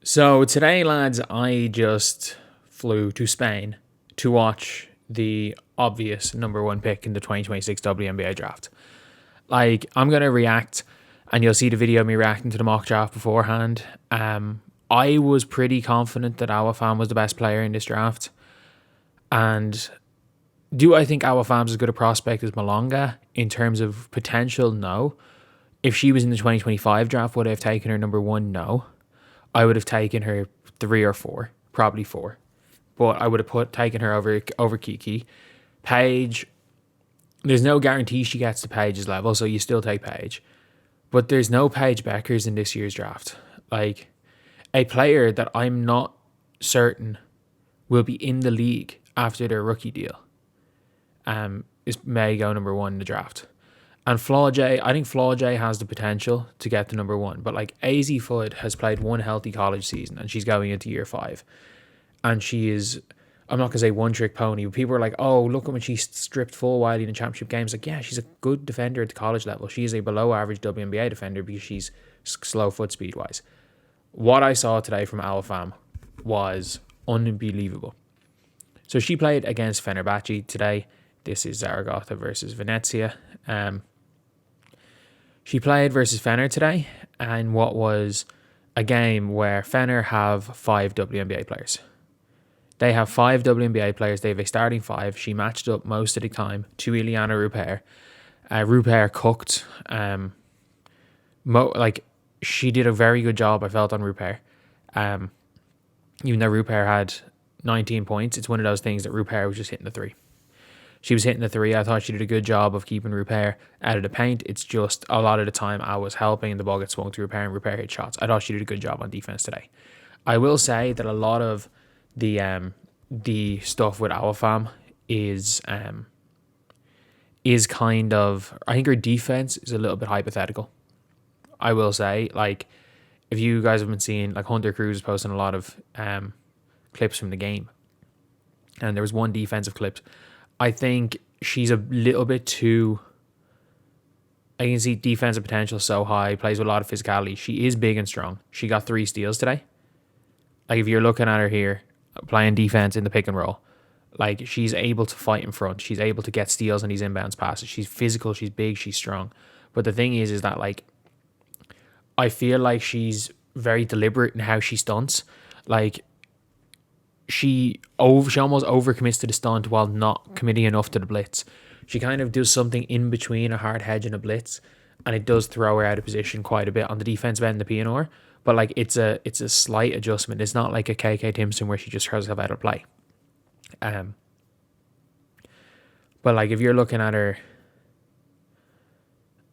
So today, lads, I just flew to Spain to watch the obvious number one pick in the 2026 WNBA draft. Like, I'm going to react, and you'll see the video of me reacting to the mock draft beforehand. I was pretty confident that Awa Fam was the best player in this draft. And do I think Awa Fam's as good a prospect as Malonga in terms of potential? No. If she was in the 2025 draft, would I have taken her number one? No. I would have taken her 3 or 4, probably 4. But I would have taken her over Kiki. Paige, there's no guarantee she gets to Paige's level, so you still take Paige. But there's no Paige Bueckers in this year's draft. Like, a player that I'm not certain will be in the league after their rookie deal may go number one in the draft. And I think Flaw J has the potential to get to number one. But like AZ Fudd has played one healthy college season and she's going into year 5. And she is, I'm not going to say one trick pony, but people are like, oh, look at when she stripped full Wiley in the championship games. Like, yeah, she's a good defender at the college level. She is a below average WNBA defender because she's slow foot speed wise. What I saw today from Awa Fam was unbelievable. So she played against Fenerbahce today. This is Zaragoza versus Venezia. She played versus Fener today, and what was a game where Fener have 5 WNBA players. They have 5 WNBA players. They have a starting 5. She matched up most of the time to Ileana Rupert. Rupert cooked. She did a very good job, I felt, on Rupert. Even though Rupert had 19 points, it's one of those things that Rupert was just hitting the 3. She was hitting the 3. I thought she did a good job of keeping Rupert out of the paint. It's just a lot of the time I was helping the ball get swung to Rupert and Rupert hit shots. I thought she did a good job on defense today. I will say that a lot of the stuff with Awa Fam is kind of, I think her defense is a little bit hypothetical. I will say, like, if you guys have been seeing, like, Hunter Cruz is posting a lot of clips from the game, and there was one defensive clip. I think she's a little bit too, I can see defensive potential so high, plays with a lot of physicality. She is big and strong. She got 3 steals today. Like, if you're looking at her here, playing defense in the pick and roll, like, she's able to fight in front. She's able to get steals on these inbounds passes. She's physical, she's big, she's strong. But the thing is that, like, I feel like she's very deliberate in how she stunts. Like, she almost overcommits to the stunt while not committing enough to the blitz. She kind of does something in between a hard hedge and a blitz, and it does throw her out of position quite a bit on the defensive end of the PNR. But like, it's a slight adjustment. It's not like a KK Timpson where she just throws herself out of play. But like, if you're looking at her,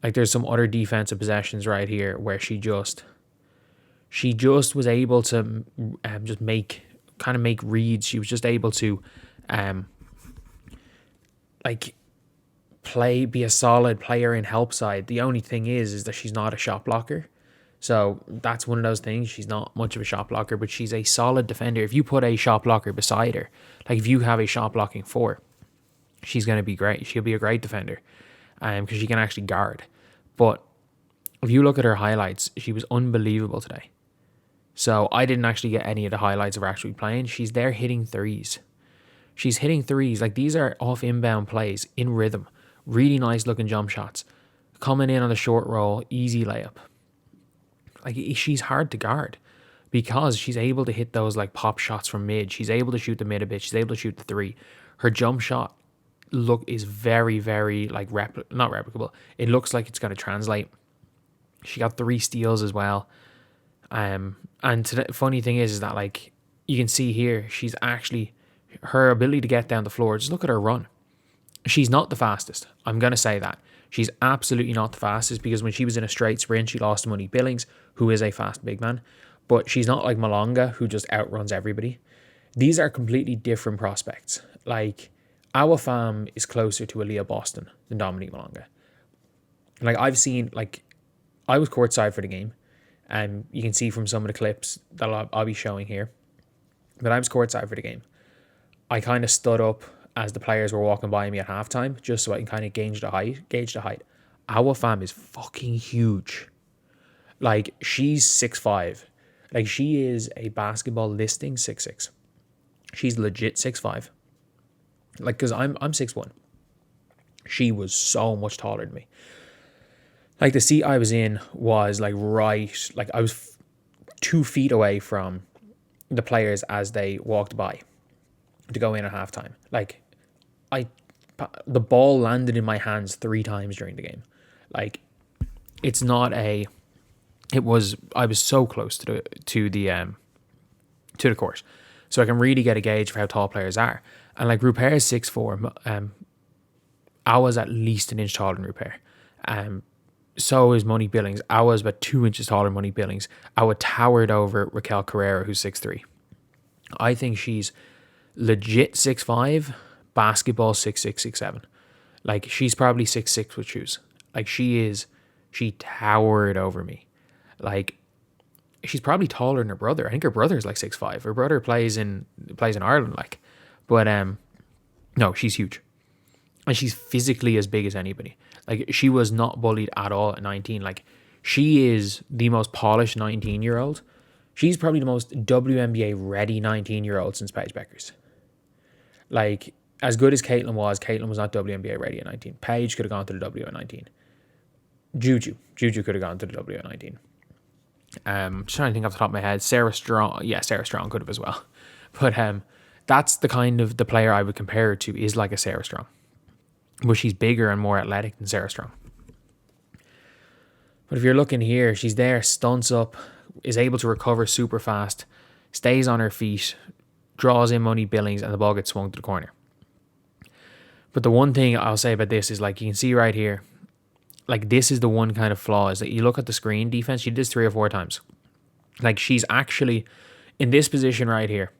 like, there's some other defensive possessions right here where she just was able to just make reads. She was just able to be a solid player in help side. The only thing is that she's not a shot blocker. So that's one of those things. She's not much of a shot blocker, but she's a solid defender. If you put a shot blocker beside her, like if you have a shot blocking 4, she's going to be great. She'll be a great defender because she can actually guard. But if you look at her highlights, she was unbelievable today. So I didn't actually get any of the highlights of her actually playing. She's there hitting threes. She's hitting threes. Like, these are off inbound plays in rhythm. Really nice looking jump shots. Coming in on the short roll, easy layup. Like, she's hard to guard because she's able to hit those like pop shots from mid. She's able to shoot the mid a bit. She's able to shoot the 3. Her jump shot is very, very like not replicable. It looks like it's going to translate. She got 3 steals as well. And the funny thing is that, like, you can see here, she's actually, her ability to get down the floor, just look at her run. She's not the fastest. I'm going to say that. She's absolutely not the fastest because when she was in a straight sprint, she lost to Monique Billings, who is a fast big man. But she's not like Malonga, who just outruns everybody. These are completely different prospects. Like, Awa Fam is closer to Aaliyah Boston than Dominique Malonga. Like, I've seen, like, I was courtside for the game. And you can see from some of the clips that I'll be showing here. But I was courtside for the game. I kind of stood up as the players were walking by me at halftime, just so I can kind of gauge the height. Awa Fam is fucking huge. Like, she's 6'5". Like, she is a basketball listing 6'6". She's legit 6'5". Like, because I'm 6'1". She was so much taller than me. Like, the seat I was in was like like I was 2 feet away from the players as they walked by to go in at halftime. Like, I, the ball landed in my hands 3 times during the game. Like, it's not a. It was. I was so close to the court, so I can really get a gauge for how tall players are. And like, Rupert's 6'4". Awa's at least an inch taller than Rupert. So is Monique Billings. Awa's about 2 inches taller than Monique Billings. Awa towered over Raquel Carrera, who's 6'3". I think she's legit 6'5", basketball 6'6", 6'7". Like, she's probably 6'6" with shoes. Like, she towered over me. Like, she's probably taller than her brother. I think her brother's like 6'5". Her brother plays in Ireland, like. But no, she's huge. And she's physically as big as anybody. Like, she was not bullied at all at 19. Like, she is the most polished 19-year-old. She's probably the most WNBA ready 19-year-old since Paige Bueckers. Like, as good as Caitlin was not WNBA ready at 19. Paige could have gone to the W at 19. Juju could have gone to the W at 19. Just trying to think off the top of my head. Sarah Strong could have as well. But that's the kind of the player I would compare her to, is like a Sarah Strong. But she's bigger and more athletic than Sarah Strong. But if you're looking here, she's there, stunts up, is able to recover super fast, stays on her feet, draws in Monique Billings, and the ball gets swung to the corner. But the one thing I'll say about this is, like, you can see right here, like, this is the one kind of flaw, is that you look at the screen defense, she did this 3 or 4 times. Like, she's actually in this position right here.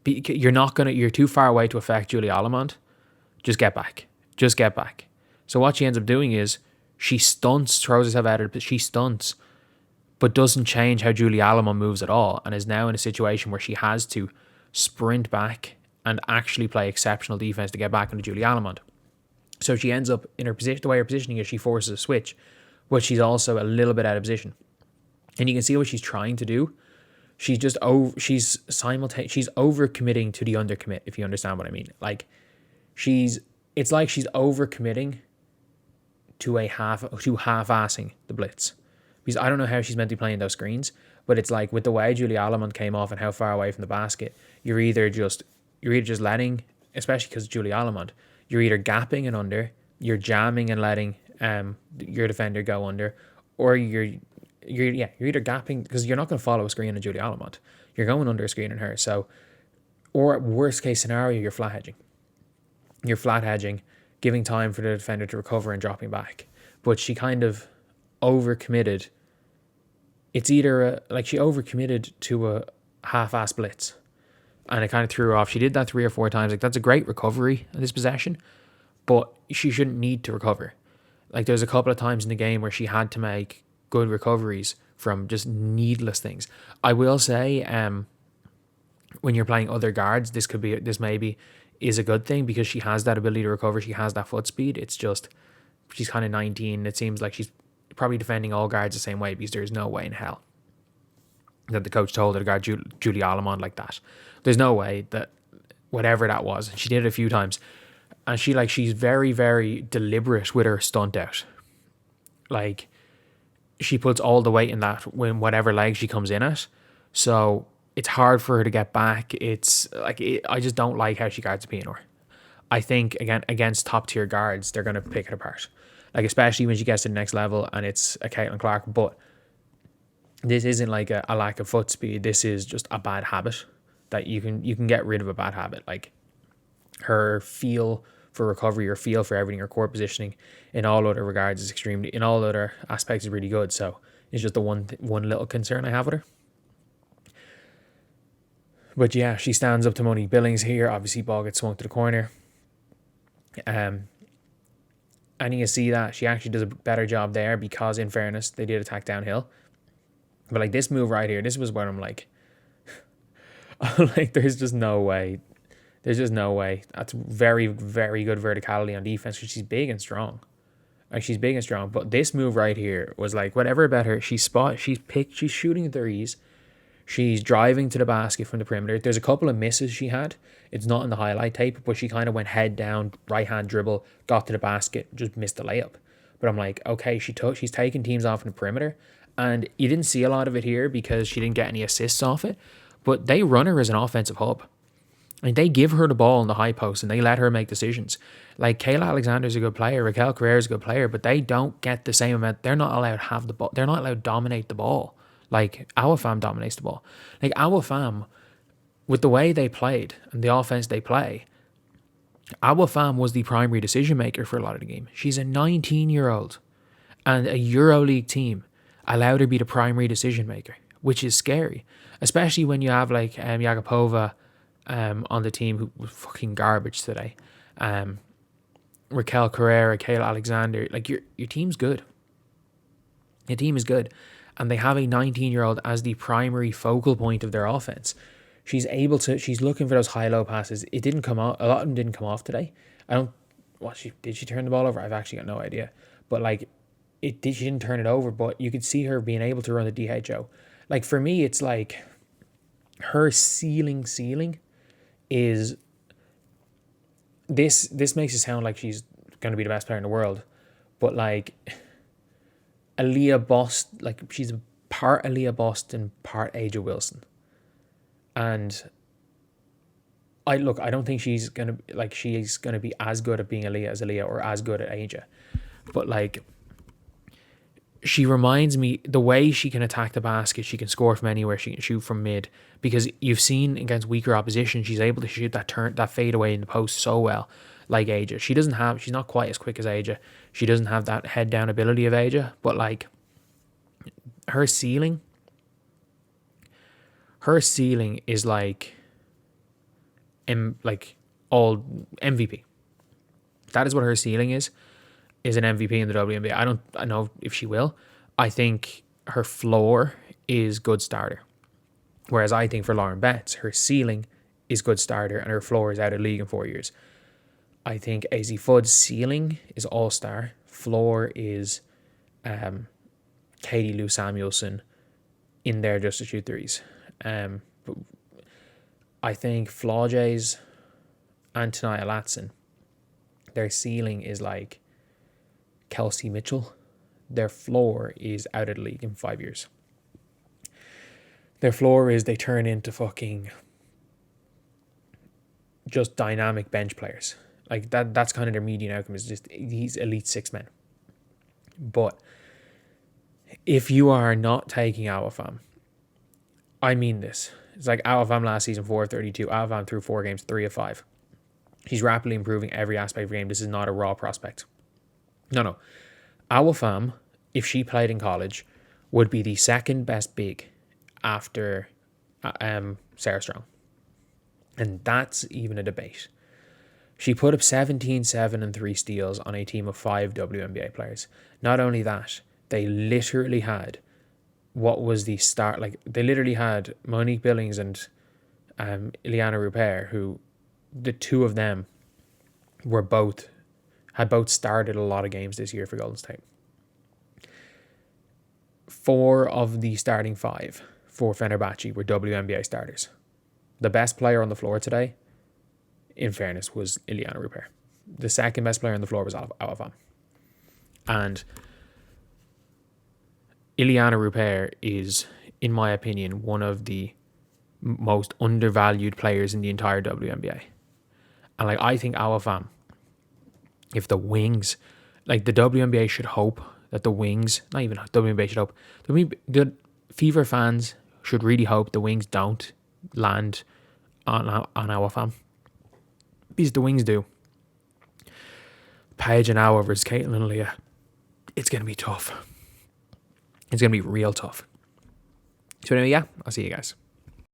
You're too far away to affect Julie Allemond. Just get back. So what she ends up doing is she stunts, throws herself out of it, she stunts, but doesn't change how Julie Allemond moves at all, and is now in a situation where she has to sprint back and actually play exceptional defense to get back into Julie Allemond. So she ends up in her position, the way her positioning is, she forces a switch, but she's also a little bit out of position. And you can see what she's trying to do. She's overcommitting to the undercommit, if you understand what I mean. Like, it's like she's overcommitting to half-assing the blitz. Because I don't know how she's meant to be playing those screens, but it's like, with the way Julie Allemond came off and how far away from the basket, you're either just letting, especially because Julie Allemond, you're either gapping and under, you're jamming and letting your defender go under, or you're either gapping, because you're not going to follow a screen on Julie Allemond. You're going under a screen on her. So, or worst case scenario, you're flat hedging. Giving time for the defender to recover and dropping back. But she kind of overcommitted. It's either she overcommitted to a half-ass blitz, and it kind of threw her off. She did that 3 or 4 times. Like, that's a great recovery in this possession, but she shouldn't need to recover. Like, there's a couple of times in the game where she had to make good recoveries from just needless things. I will say, when you're playing other guards, this maybe is a good thing, because she has that ability to recover. She has that foot speed. It's just, she's kind of 19. It seems like she's probably defending all guards the same way, because there's no way in hell that the coach told her to guard Julie Allemond like that. There's no way that whatever that was. She did it a few times. And she's very, very deliberate with her stunt out. Like, she puts all the weight in that when whatever leg she comes in at. So it's hard for her to get back. It's like, I just don't like how she guards a PNR. I think, again, against top tier guards, they're going to pick it apart. Like, especially when she gets to the next level and it's a Caitlin Clark. But this isn't like a lack of foot speed. This is just a bad habit that you can get rid of. A bad habit. Like, her feel for recovery, her feel for everything, her core positioning in all other regards is in all other aspects is really good. So it's just the one little concern I have with her. But yeah, she stands up to Monique Billings here. Obviously, ball gets swung to the corner. And you see that she actually does a better job there, because, in fairness, they did attack downhill. But like, this move right here, this was where I'm like, there's just no way. That's very, very good verticality on defense, because she's big and strong. But this move right here was like, whatever about her, she's shooting threes. She's driving to the basket from the perimeter. There's a couple of misses she had. It's not in the highlight tape, but she kind of went head down, right hand dribble, got to the basket, just missed the layup. But I'm like, okay, she's taking teams off in the perimeter, and you didn't see a lot of it here because she didn't get any assists off it. But they run her as an offensive hub. And they give her the ball in the high post and they let her make decisions. Like Kayla Alexander's a good player, Raquel Carrera's a good player, but they don't get the same amount. They're not allowed to have the ball. They're not allowed to dominate the ball. Like Awa Fam dominates the ball. Like Awa Fam, with the way they played and the offense they play, Awa Fam was the primary decision maker for a lot of the game. She's a 19-year-old, and a EuroLeague team allowed her to be the primary decision maker, which is scary, especially when you have like Yakupova on the team who was fucking garbage today. Raquel Carrera, Kayla Alexander, like your team's good. Your team is good. And they have a 19-year-old as the primary focal point of their offense. She's looking for those high-low passes. It didn't come off. A lot of them didn't come off today. Did she turn the ball over? I've actually got no idea. But like, she didn't turn it over, but you could see her being able to run the DHO. Like for me, it's like her ceiling is this makes it sound like she's going to be the best player in the world, but like Aaliyah Boston, like she's part Aaliyah Boston, part Aja Wilson, and I don't think she's gonna be as good at being Aaliyah as Aaliyah or as good at Aja, but like she reminds me the way she can attack the basket, she can score from anywhere, she can shoot from mid, because you've seen against weaker opposition, she's able to shoot that fade away in the post so well, like Aja. She's not quite as quick as Aja. She doesn't have that head down ability of Aja, but like her ceiling is like all MVP. That is what her ceiling is an MVP in the WNBA. I don't know if she will. I think her floor is good starter. Whereas I think for Lauren Betts, her ceiling is good starter and her floor is out of league in 4 years. I think AZ Fudd's ceiling is all-star. Floor is Katie Lou Samuelson in there just to shoot threes. But I think Flaujae's and Tanaya Latson, their ceiling is like Kelsey Mitchell. Their floor is out of the league in 5 years. Their floor is they turn into fucking just dynamic bench players. Like that's kind of their median outcome, is just these elite six men. But if you are not taking Awa Fam, I mean this. It's like Awa Fam last season, 4 of 32. Awa Fam through 4 games, 3 of 5. She's rapidly improving every aspect of the game. This is not a raw prospect. No. Awa Fam, if she played in college, would be the second best big after Sarah Strong. And that's even a debate. She put up 17, 7 and 3 steals on a team of 5 WNBA players. Not only that, they literally had they literally had Monique Billings and Ileana Rupert, who the two of them had both started a lot of games this year for Golden State. 4 of the starting 5 for Fenerbahce were WNBA starters. The best player on the floor today, in fairness, was Ileana Rupert. The second best player on the floor was Awa Fam. And Ileana Rupert is, in my opinion, one of the most undervalued players in the entire WNBA. And like, I think Awa Fam, if the wings, like the WNBA should hope that the wings, not even WNBA should hope, the Fever fans should really hope the wings don't land on Awa Fam. Because the wings do. Paige and Awa versus Caitlin and Leah. It's going to be tough. It's going to be real tough. So anyway, yeah, I'll see you guys.